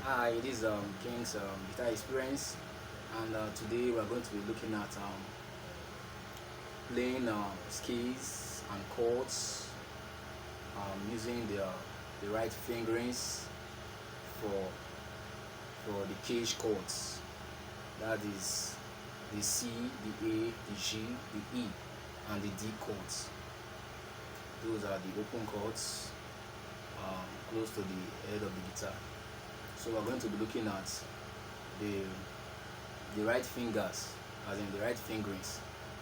Hi, this is King's guitar experience, and today we are going to be looking at playing scales and chords using the right fingerings for the cage chords. That is the C, the A, the G, the E, and the D chords. Those are the open chords close to the head of the guitar. So we're going to be looking at the right fingers, as in the right fingerings.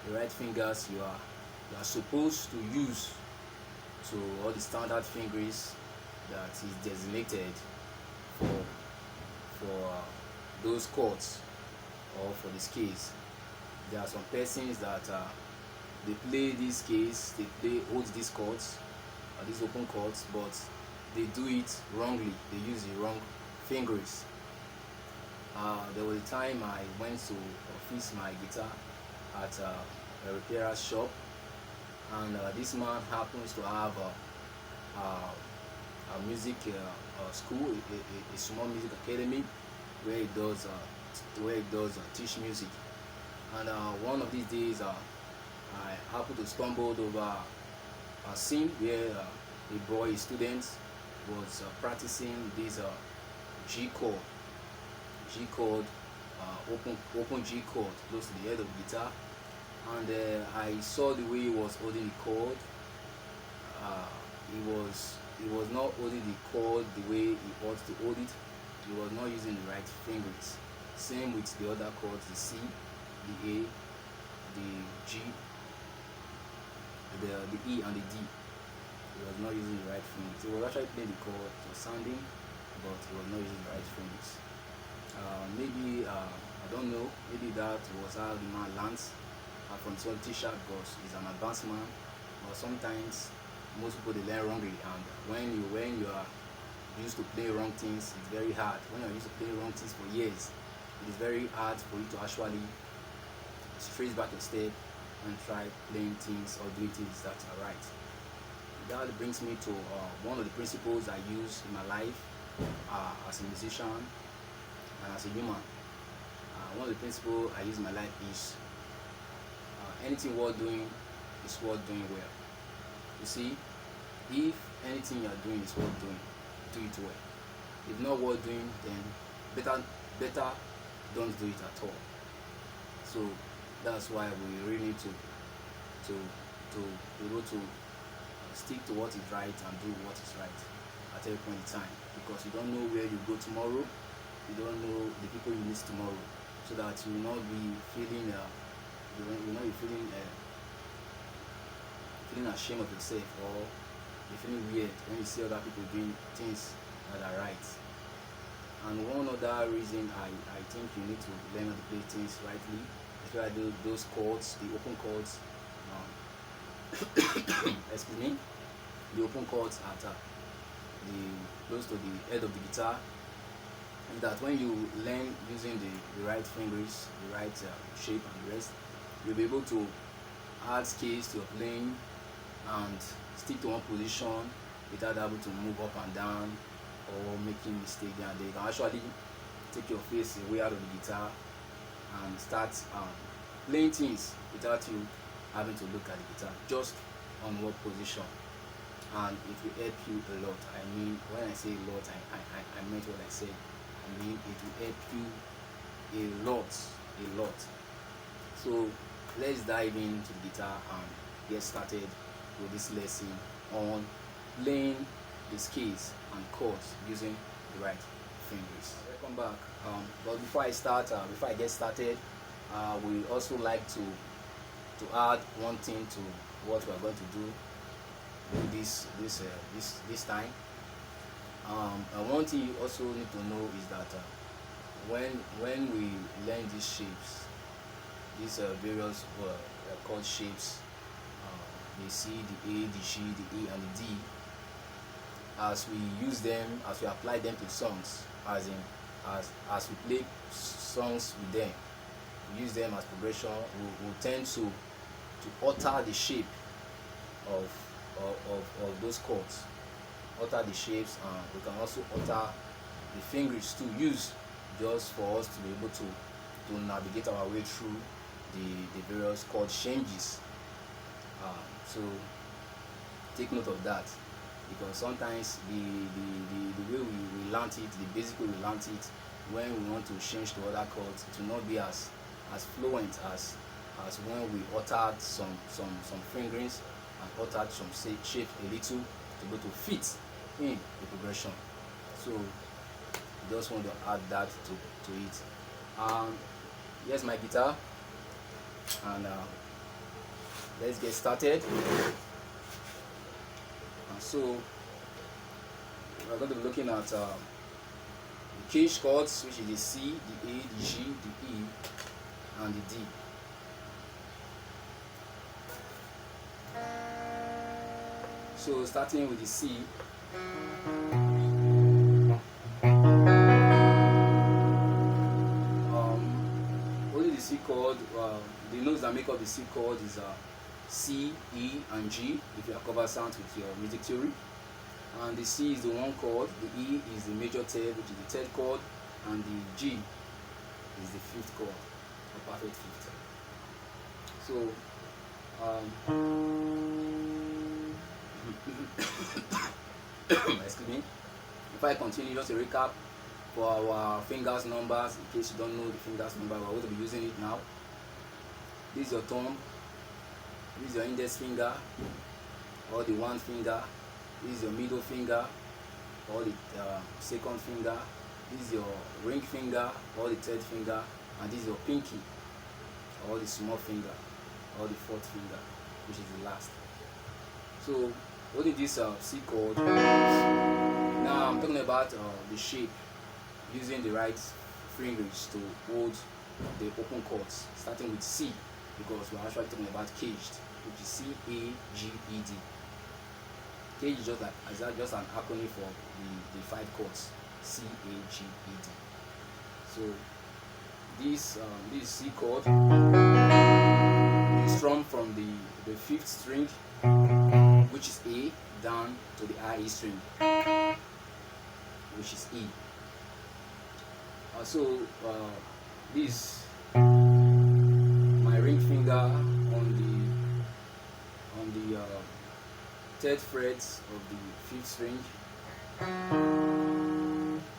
The right fingers you are supposed to use to all the standard fingerings that is designated for those chords or for the scales. There are some persons that they play these scales, they hold these chords, these open chords, but they do it wrongly. They use the wrong fingerings. There was a time I went to fix my guitar at a repairer's shop, and this man happens to have a music school, a small music academy where he does teach music. And one of these days, I happened to stumble over a scene where a boy, a student, was practicing this G chord, open G chord close to the head of the guitar, and I saw the way he was holding the chord. He was not holding the chord the way he ought to hold it. He was not using the right fingers. Same with the other chords, the C, the A, the G, the E, and the D. He was not using the right fingers. He was actually playing the chord, it was sounding, but he was not using the right fingers. Maybe I don't know. Maybe that was how the man learns from his own teacher, because he's an advanced man. But sometimes most people, they learn wrongly, and when you are used to play wrong things, it's very hard. When you're used to playing wrong things for years, it is very hard for you to actually trace back a step and try playing things or doing things that are right. That brings me to one of the principles I use in my life as a musician and as a human. One of the principles I use in my life is anything worth doing is worth doing well. You see, if anything you are doing is worth doing, do it well. If not worth doing, then better don't do it at all. So that's why we really need to be able to stick to what is right and do what is right at every point in time, because you don't know where you go tomorrow, you don't know the people you miss tomorrow, so that you will not be feeling feeling ashamed of yourself, or you feeling weird when you see other people doing things that are right. And one other reason I think you need to learn how to play things rightly, especially those chords, the open chords, excuse me, the open chords at close to the head of the guitar, is that when you learn using the right fingers, the right shape and the rest, you'll be able to add scales to your playing and stick to one position without able to move up and down or making mistakes there and there. You can actually take your face away out of the guitar and start playing things without you having to look at the guitar, just on what position, and it will help you a lot. I mean, when I say a lot, I meant what I said. I mean, it will help you a lot. So let's dive into the guitar and get started with this lesson on playing the scales and chords using the right fingers. Welcome back. But before I get started, we also like to add one thing to what we are going to do this time. And one thing you also need to know is that when we learn these shapes, these various chord shapes, the C, the A, the G, the E, and the D, as we use them, as we apply them to songs, as we play songs with them, we use them as progression, we tend to alter the shape of those chords, alter the shapes, and we can also alter the fingers to use just for us to be able to navigate our way through the various chord changes. So take note of that, because sometimes the way we learn it, the basic way we learn it, when we want to change to other chords, it will not be as fluent as when we altered some fingerings and altered some shape a little to be able to fit in the progression. So just want to add that to it. Here's my guitar, and let's get started. So we're going to be looking at the cage chords, which is the C, the A, the G, the E, and the D. So starting with the C, only the C chord, the notes that make up the C chord is C, E, and G, if you are conversant with your music theory. And the C is the one chord, the E is the major third, which is the third chord, and the G is the fifth chord, or perfect fifth. So excuse me. If I continue, just a recap for our fingers numbers, in case you don't know the fingers number, we're going to be using it now. This is your thumb, this is your index finger, or the one finger, this is your middle finger, or the second finger, this is your ring finger, or the third finger, and this is your pinky, or the small finger, or the fourth finger, which is the last. So what is this C chord? Now I'm talking about the shape, using the right fingers to hold the open chords, starting with C, because we're actually talking about caged, which is C, A, G, E, D. Cage is just an acronym for the 5 chords, C, A, G, E, D. So this C chord is strummed from the 5th string, which is A, down to the I string, which is E. This my ring finger on the 3rd fret of the 5th string,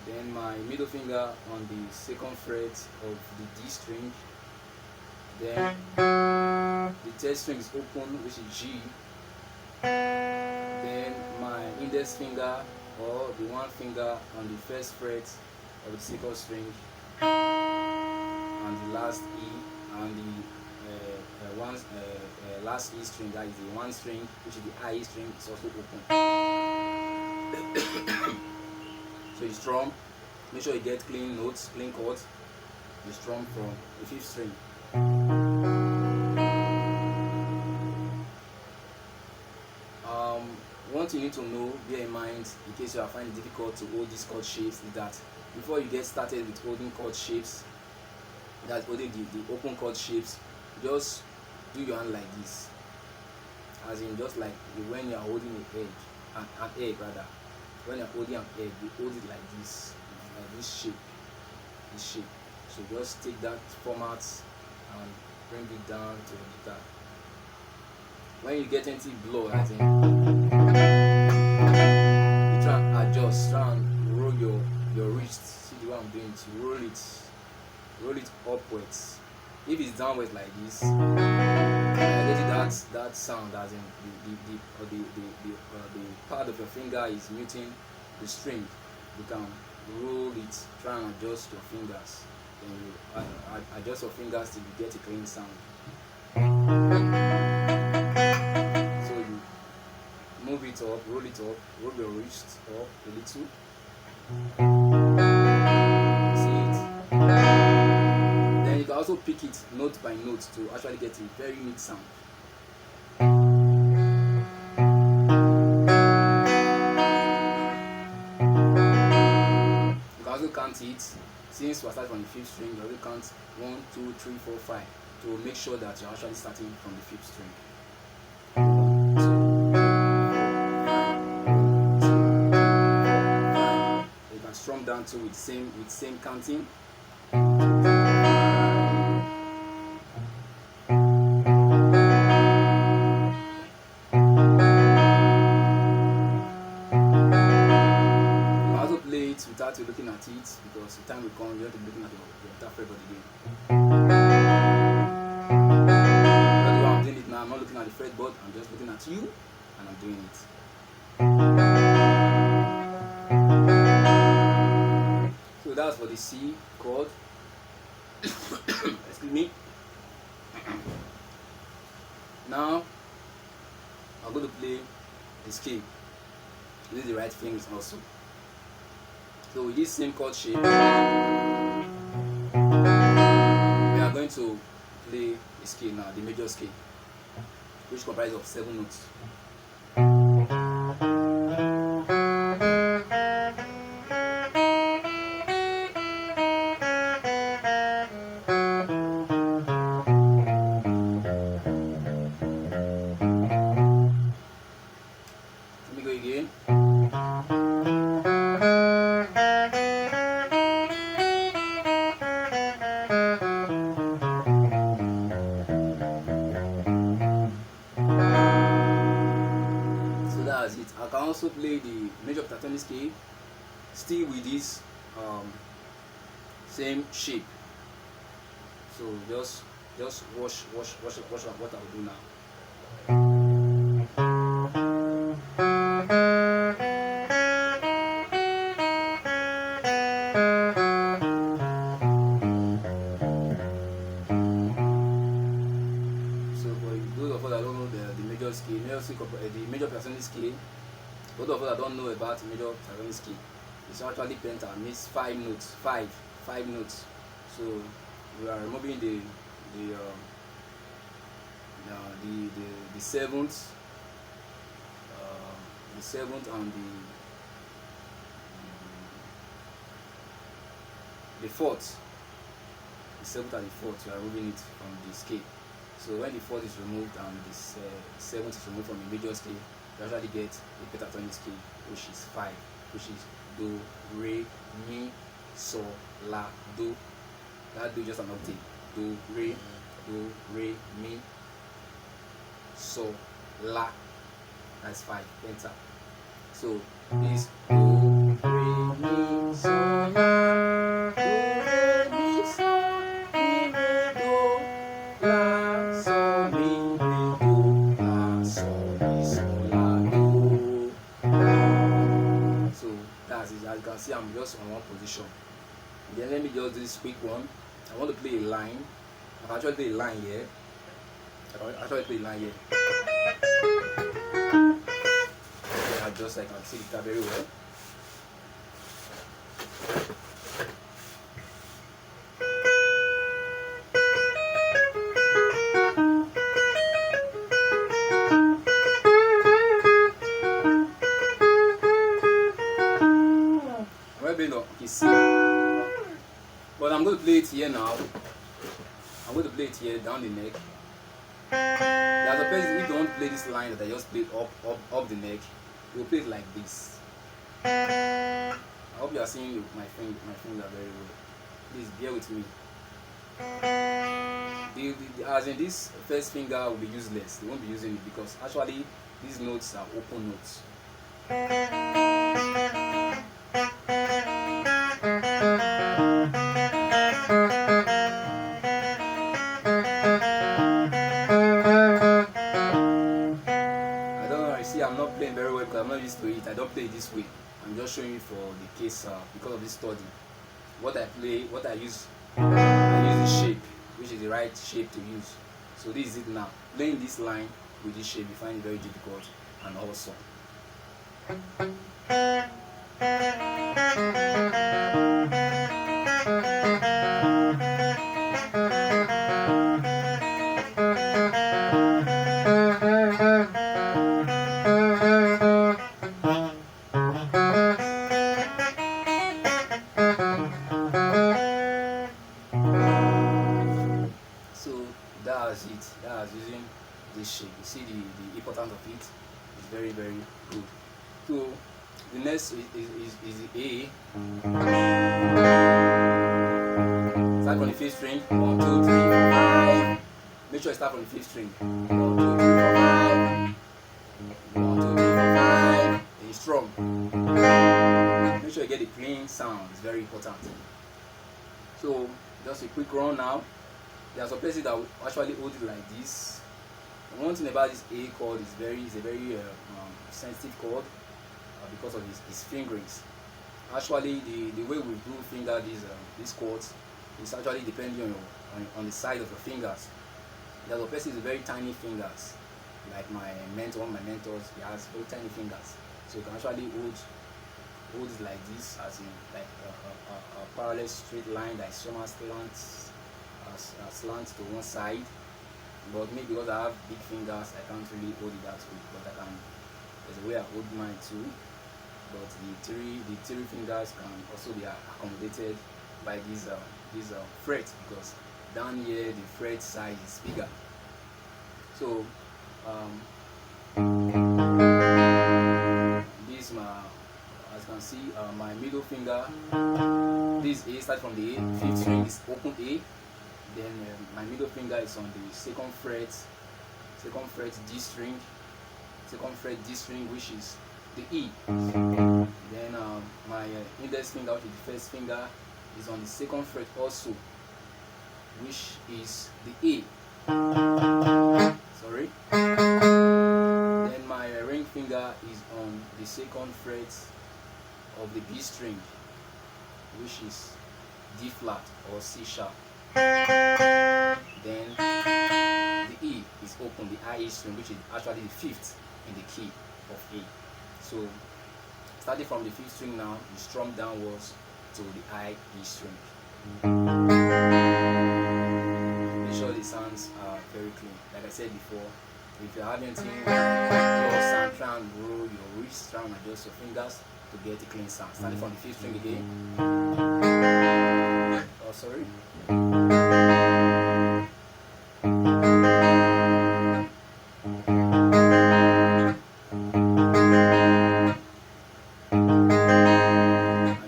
then my middle finger on the 2nd fret of the D string, then the 3rd string is open, which is G, then my index finger or the one finger on the 1st fret of the 2nd string, and the last E, and the last E string, that is the 1 string, which is the I string, is also open. So you strum, make sure you get clean notes, clean chords. You strum from the 5th string. One thing you need to know, bear in mind, in case you are finding it difficult to hold these chord shapes, is that before you get started with holding chord shapes, that holding the open chord shapes, just do your hand like this, as in just like when you are holding an egg rather. When you are holding an egg, you hold it like this shape, So just take that format and bring it down to the guitar. When you get into blow, as in, you try and adjust, try and roll your wrist. See the way I'm doing to roll it upwards. If it's downwards like this, that sound, as in the part of your finger is muting the string. You can roll it, try and adjust your fingers. Then you adjust your fingers till you get a clean sound. So you move it up, roll your wrist up a little. See it? Then you can also pick it note by note to actually get a very neat sound. You can also count it. Since we are starting from the 5th string, you also count 1, 2, 3, 4, 5 to make sure that you're actually starting from the 5th string. 1, 2, 3, 4, 5. 1, 2, 3, 4, 5. You can strum down down to with same counting. Without you looking at it, because the time will come you have to be looking at your entire fretboard again. That's why I'm doing it now. I'm not looking at the fretboard, I'm just looking at you and I'm doing it. So that's for the C chord. Excuse me. Now I'm going to play the scale. Use the right fingers also. So with this same chord shape, we are going to play the scale now, the major scale, which comprises of 7 notes. Let me go again. I can also play the major pentatonic scale still with this same shape. So just watch what I will do now. So for those of us that don't know the major scale, the major pentatonic scale, those of us that don't know about major pentatonic scale, it's actually penta, means 5 notes, five notes. So we are removing the seventh, and the fourth. The seventh and the fourth, we are removing it from the scale. So when the fourth is removed and the seventh is removed from the major scale, you actually get the pentatonic scale, which is 5, which is do, re, mi, so, la, do. That do just an octave. Do, re, mi, so, la. That's 5, penta. So this do, re, mi, so, la, do, re, mi, so, mi, re, do, la, so, mi, re, do, la, so, mi, so, la, do. So that's it. As you can see, I'm just on one position. Then let me just do this quick one. I want to play a line. I can actually play a line here. I just like I can see it very well. Okay, C. But I'm going to play it here now. I'm going to play it here down the neck. There's a person, if you don't play this line that I just played up the neck, you will play it like this. I hope you are seeing my finger very well. Please bear with me. As in, this first finger will be useless. They won't be using it because actually these notes are open notes. I'm not playing very well because I'm not used to it. I don't play it this way. I'm just showing you for the case because of this study. What I use this shape, which is the right shape to use. So this is it now. Playing this line with this shape, you find it very difficult and awesome. That's using this shape. You see the importance of it is very, very good. So The next is the A. Start from the fifth string. 1, 2, 3, 4, 5. Make sure you start from the fifth string. 1, 2, 3, 4, 5. 1, 2, 3, 4, 5. Then you strum. Make sure you get the clean sound. It's very important. So just a quick run now. There are some places that will actually hold it like this. And one thing about this A chord is a very sensitive chord because of his fingerings. Actually, the way we do finger these chords is actually depending on the size of your fingers. There are places with very tiny fingers, like one of my mentors, he has very tiny fingers, so you can actually hold it like this, as in like a parallel straight line that is somehow slant to one side. But me, because I have big fingers, I can't really hold it that way, but I can. There's a way I hold mine too. But the three fingers can also be accommodated by these frets, because down here the fret size is bigger. So this, as you can see, my middle finger, this A starts from the A, fifth string is open A. Then my middle finger is on the second fret D string, which is the E. Then my index finger, which is the first finger, is on the second fret also, which is the A. Sorry. Then my ring finger is on the second fret of the B string, which is D flat or C sharp. Then the E is open, the IE string, which is actually the fifth in the key of A. So starting from the fifth string now, you strum downwards to the IE string. Make sure the sounds are very clean. Like I said before, if you're having anything lost, try and roll your wrist, try and adjust your fingers to get a clean sound. Starting from the fifth string again. Oh, sorry. I'm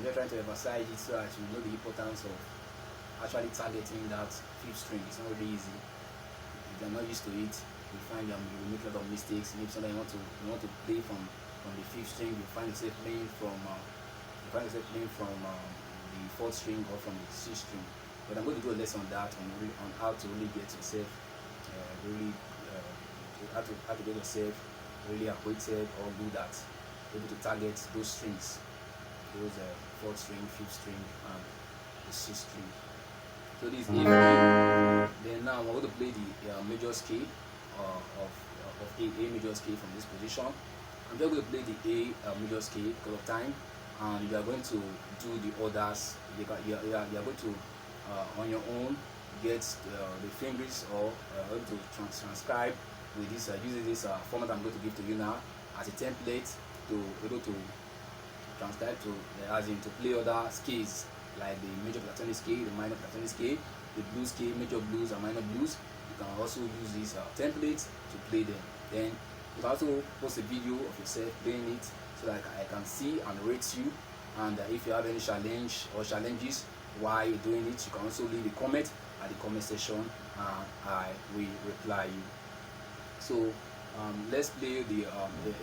just trying to emphasize it so that you know the importance of actually targeting that fifth string. It's not really easy. If you're not used to it, you find you will make a lot of mistakes. Maybe sometimes you want to play from the fifth string, you find yourself playing from the fourth string or from the sixth string. But I'm going to do a lesson on that, on how to really get yourself how to get yourself really acquainted or good at able to target those strings, those fourth string, fifth string, and the sixth string. So this is A. Then now I'm going to play the major scale of A major scale from this position. I'm just going to play the A major scale because of time, and you are going to do the others. You are going to on your own get the fingerings or able to transcribe with this using this format I'm going to give to you now as a template to able to transcribe to as in to play other scales like the major pentatonic scale, the minor pentatonic scale, the blues scale, major blues and minor blues. You can also use these templates to play them. Then you can also post a video of yourself playing it so that I can see and rate you. And if you have any challenge or challenges while you're doing it, you can also leave a comment at the comment section and I will reply you. So let's play the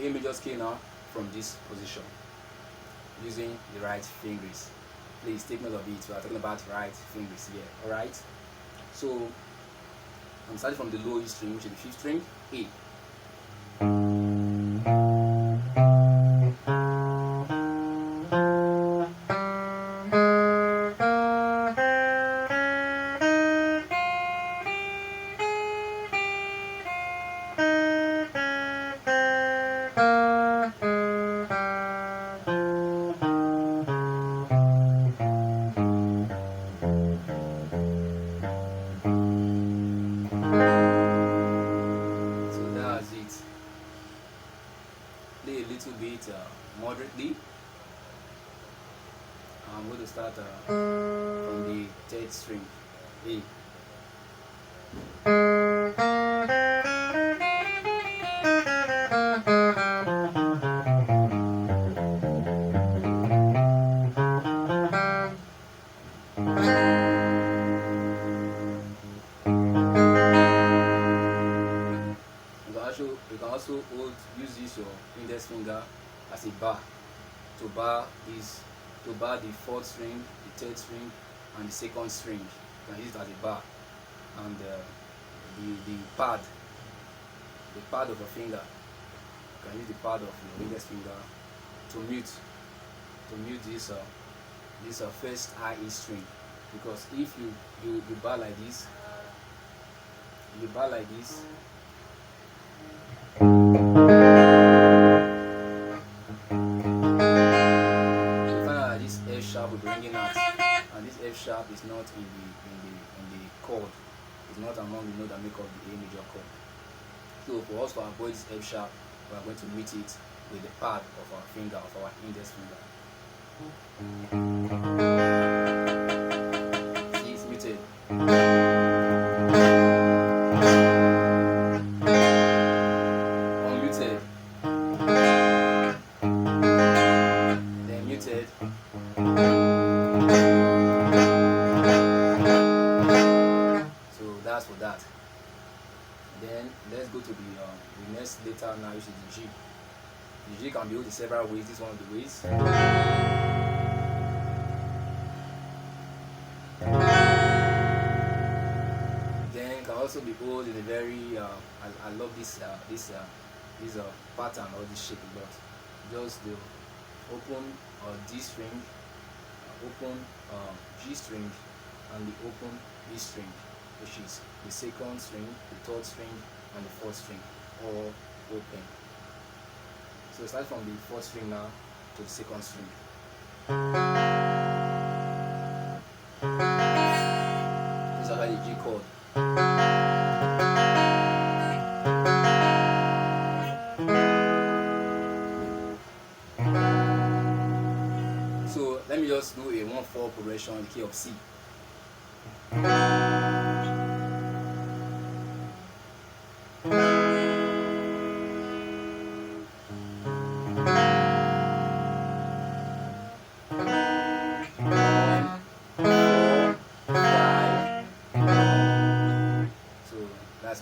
A major scale now from this position using the right fingers. Please take note of it. We are talking about right fingers here. Alright. So I'm starting from the low E string, which is the fifth string, A. Play a little bit moderately. I'm going to start from the third string, A. index finger as a bar. To bar the fourth string, the third string, and the second string. You can use it as a bar. And the pad of a finger. You can use the pad of your index finger to mute this first high E string. Because if you bar like this, you find out that this F sharp will be ringing out, and this F sharp is not in the chord. It's not among the notes that make up the A major chord. So for us to avoid this F sharp, we are going to meet it with the pad of our finger, of our index finger. See, it's muted. Unmuted. Then muted. So that's for that. Then let's go to the next letter now, which is the G. The G can be used in several ways. This is one of the ways. Then can also be used in a very I love this pattern or this shape a lot. Just the open D string, open G string, and the open B string, which is the second string, the third string, and the fourth string, all open. So start from the fourth string now to the second string. This is about the G chord. So let me just do a 1/4 progression in the key of C.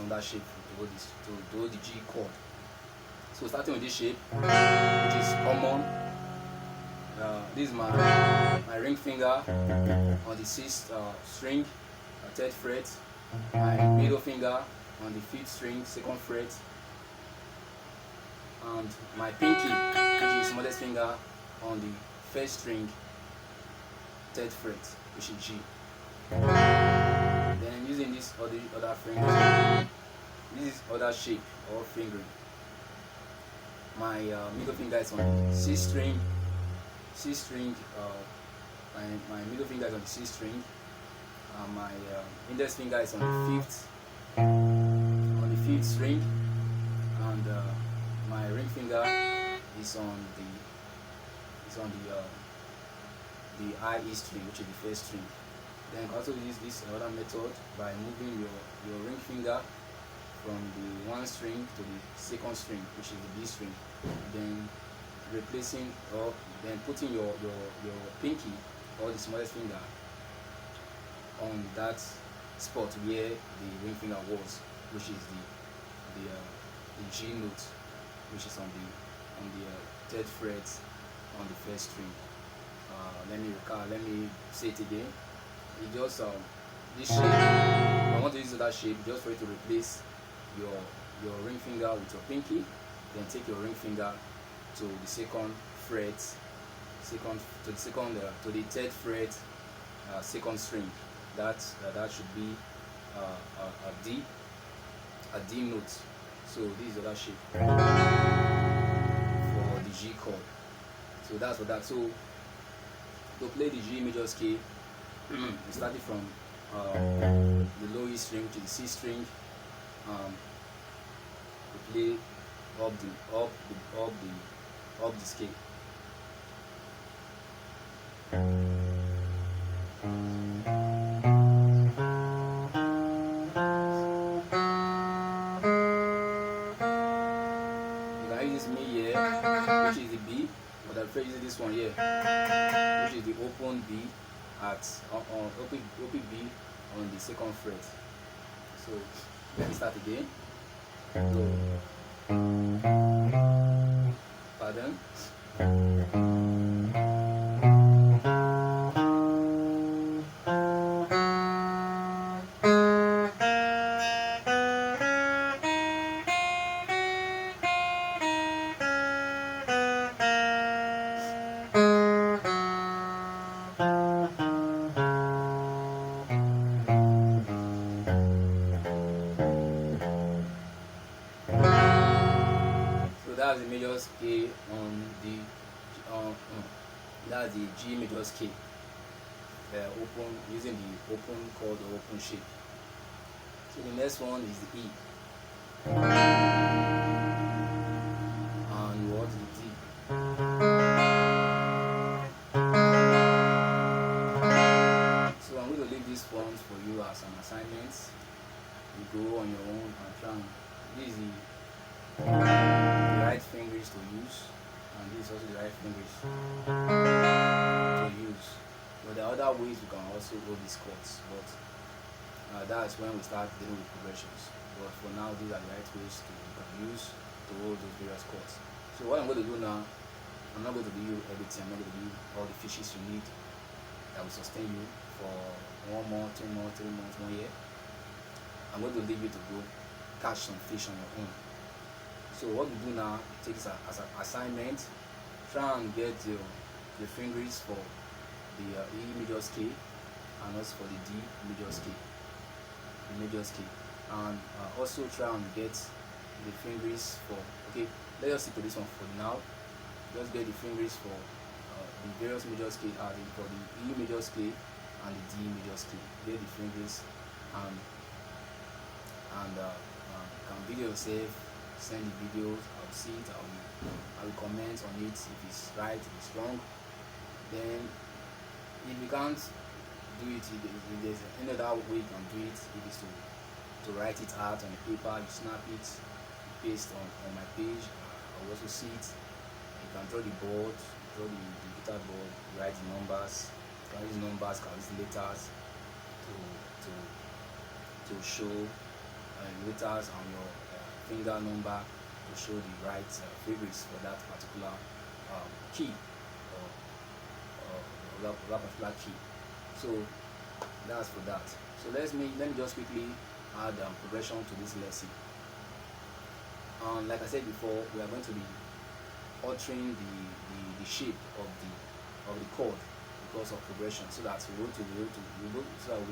On that shape to hold the G chord. So starting with this shape, which is common. This is my ring finger on the 6th string, 3rd fret. My middle finger on the 5th string, 2nd fret, and my pinky, which is smallest finger, on the 1st string, 3rd fret, which is G. Then using this other fingers, this is other shape or fingering. My middle finger is on the 6th string. My middle finger is on the 6th string. My index finger is on the 5th string, and my ring finger is on the high E string, which is the 1st string. Then you can also use this other method by moving your ring finger from the 1 string to the 2nd string, which is the B string. Then replacing or then putting your pinky or the smallest finger on that spot where the ring finger was, which is the G note, which is on the 3rd fret on the 1st string. Let me say it again. It just this shape. I want to use that shape just for you to replace your ring finger with your pinky. Then take your ring finger to the 2nd fret, to the 3rd fret, 2nd string. That should be a D note. So this is that shape for the G chord. So that's for that. So to play the G major scale, we started from the low E string to the C string. We play up the scale. You can use this Mi here, which is the B, but I prefer using this one here, which is the open B at open B on the 2nd fret. So let me start again. So So that's the major scale on the that's the G major scale. Open using the open chord or open shape. So the next one is the E, and what the D. So I'm going to leave these ones for you as an assignment. You go on your own and try. This is the right fingers to use, and this is also the right fingers to use. But there are other ways you can also hold these chords, but that's when we start dealing with progressions. But for now, these are the right ways you can use to hold those various chords. So what I'm going to do now, I'm not going to give you everything. I'm not going to give you all the fishes you need that will sustain you for 1 more, 2 more, 3 months, 1 year. I'm going to leave you to go catch some fish on your own. So what we do now, take it as an assignment. Try and get the fingers for the E major scale, and also for the D major scale, and also try and get the fingers for. Okay, let's just stick to this one for now. Just get the fingers for the various major scale, for the E major scale and the D major scale. Get the fingers and can video yourself. Send the videos. I'll see it. I will comment on it if it's right, if it's wrong. Then if you can't do it, if there's any other way you can do it, it is to write it out on the paper. You snap it, you paste on my page. I'll also see it. You can draw the board, draw the guitar board, write the numbers. You can use numbers, can use letters to show letters on your finger number to show the right fingers for that particular key or that particular key. So that's for that. So let me just quickly add progression to this lesson. Like I said before, we are going to be altering the shape of the chord because of progression, so that we'll be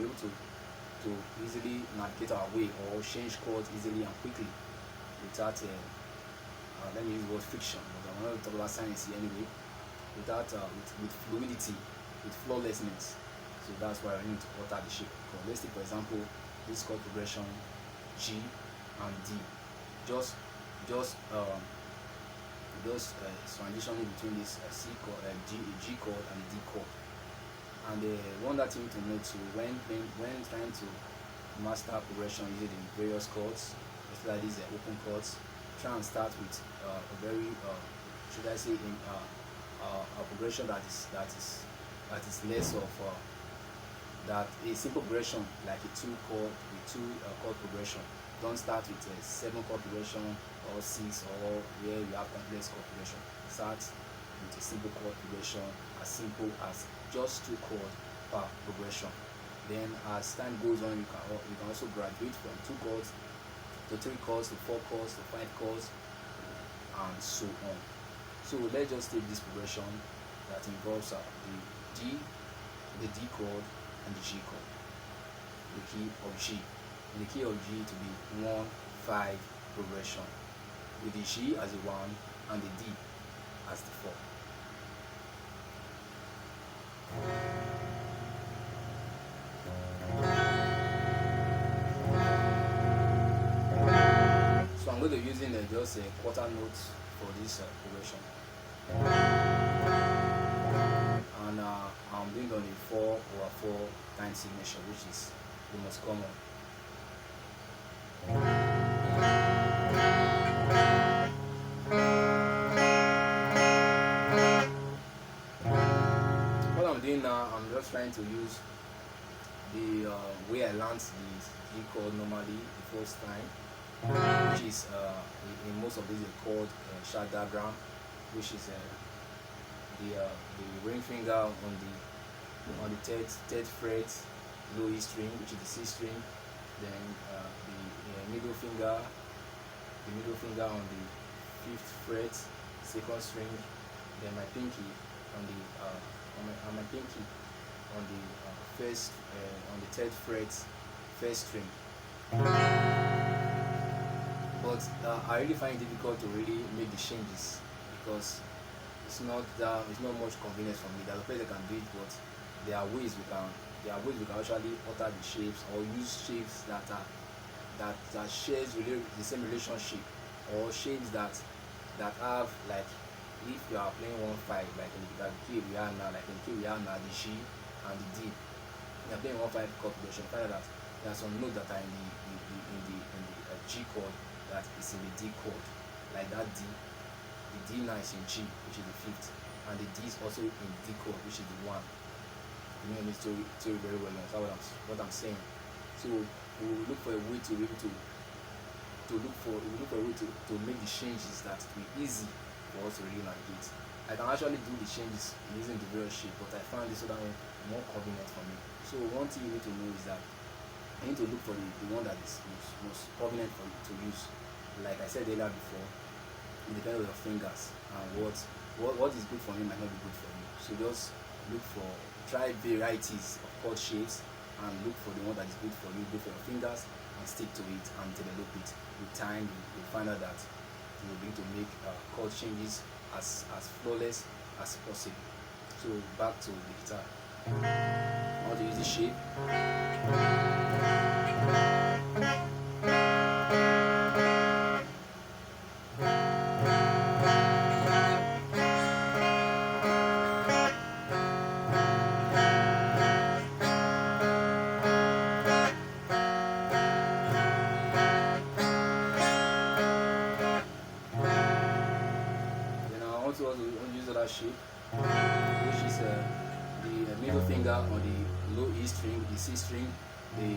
able to easily navigate our way or change chords easily and quickly without let me use the word friction, but I'm not going to talk about science here anyway, without with fluidity, with flawlessness. So that's why I need to alter the shape. Let's take for example this chord progression G and D, just transitioning between this C chord, G chord and the D chord. And one other thing to note too, when trying to master progression using the various chords, especially these open chords, try and start with a very should I say a progression that is less of that a simple progression, like a two chord progression. Don't start with a 7 chord progression or 6, or where you have complex chord progression. Start with a simple chord progression, as simple as just 2 chords per progression. Then as time goes on, you can also graduate from 2 chords to 3 chords to 4 chords to 5 chords and so on. So let's just take this progression that involves the D chord and the G chord, the key of G. In the key of G to be 1-5 progression, with the G as the 1 and the D as the 4. So I'm going to be using just a quarter note for this progression, and I'm doing on a 4/4 time signature, which is the most common. What I'm doing now, I'm just trying to use the way I learned the G chord normally the first time, which is in most of these chord chart diagram. which is the ring finger on the third fret, low E string, which is the C string. Then the middle finger on the fifth fret, second string. Then my pinky on the my pinky on the first on the third fret, first string. But I really find it difficult to really make the changes because it's not much convenience for me. There's a place I can do it, but there are ways we can actually alter the shapes or use shapes that shares really the same relationship, or shapes that have, like, if you are playing 1/5, like in the K we are now, like in K we are now the G and the D. You are playing 1/5 chord progression. Find out that there are some notes that are in the G chord that is in the D chord, like that D. The D now is in G, which is the fifth, and the D is also in D chord, which is the one. You know me story very well. That's what I'm saying. So we will look for a way to be able to look for a way to make the changes that will be easy for us to really navigate. I can actually do the changes using the various shape, but I found this other one more convenient for me. So one thing you need to know is that you need to look for the one that is most convenient for you to use. Like I said earlier before, it depends on your fingers, and what is good for me might not be good for you. So just try varieties of chord shapes and look for the one that is good for you, good for your fingers, and stick to it and develop it. With time, you'll find out that you'll be able to make chord changes as flawless as possible. So back to the guitar. I want to use the shape. Also use other shape, which is the middle finger on the low E string, the C string, the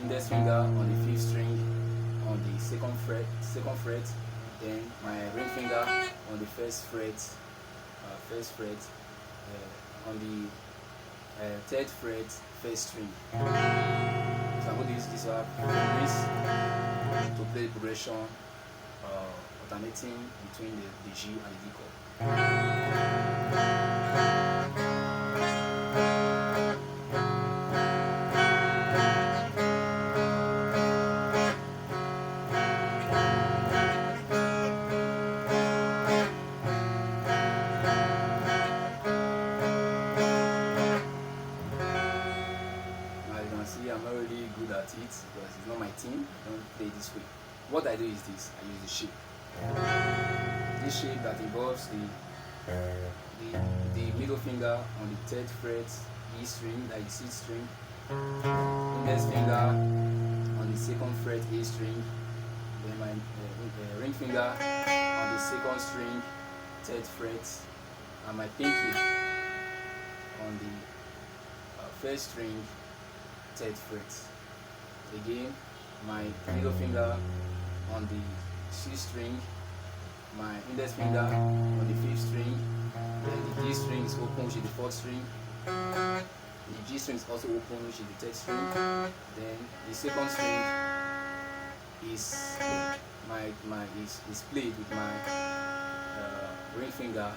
index finger on the fifth string, on the second fret, then my ring finger on the first fret, on the third fret, first string. So I'm going to use this fingerings to play the progression, alternating between the G and the D chord. I'm not really good at it because it's not my thing. I don't play this way. What I do is this: I use the shape. This shape that involves the middle finger on the third fret E string, that is C string, index finger on the second fret A string, then my ring finger on the second string, third fret, and my pinky on the first string, third fret. Again, my middle finger on the C string, my index finger on the fifth string, then the D string is open, which is the fourth string, the G string is also open, which is the third string, then the second string is is played with my ring finger,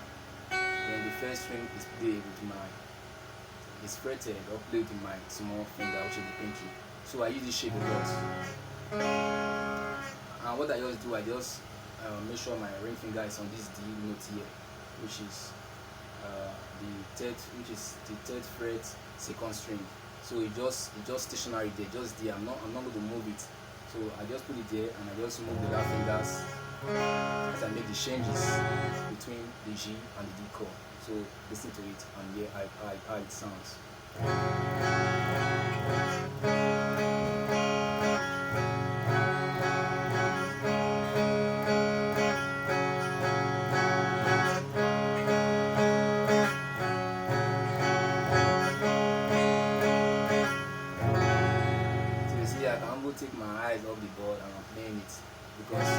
then the first string is played with is fretted or played with my small finger, which is the pinky. So I use this shape a lot. And what I just do, I just make sure my ring finger is on this D note here, which is the third fret, second string. So it just stationary there, just there. I'm not going to move it. So I just put it there, and I just move the last fingers as I make the changes between the G and the D chord. So listen to it and hear how it sounds. So you see, I can almost take my eyes off the board and I'm playing it because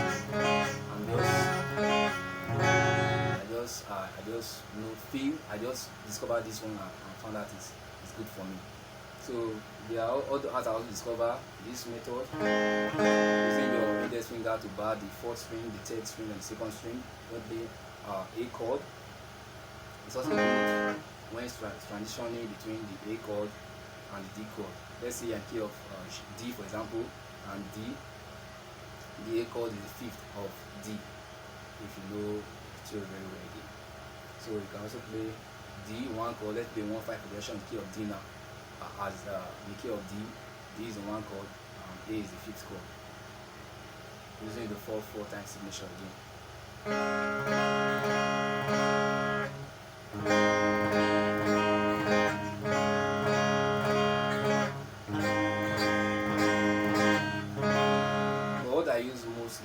I feel. I just discovered this one and found that it's good for me. So there are other as I also discover this method using your index finger to bar the fourth string, the third string, and the second string. When play A chord. It's also good when transitioning between the A chord and the D chord. Let's say a key of D, for example, and D. The A chord is the fifth of D. If you know theory very well again. So you can also play D one chord. Let's play 1/5 progression key of D now. As the key of D, D is the one chord, A is the fifth chord. Using the 4/4 time signature again. But what I use mostly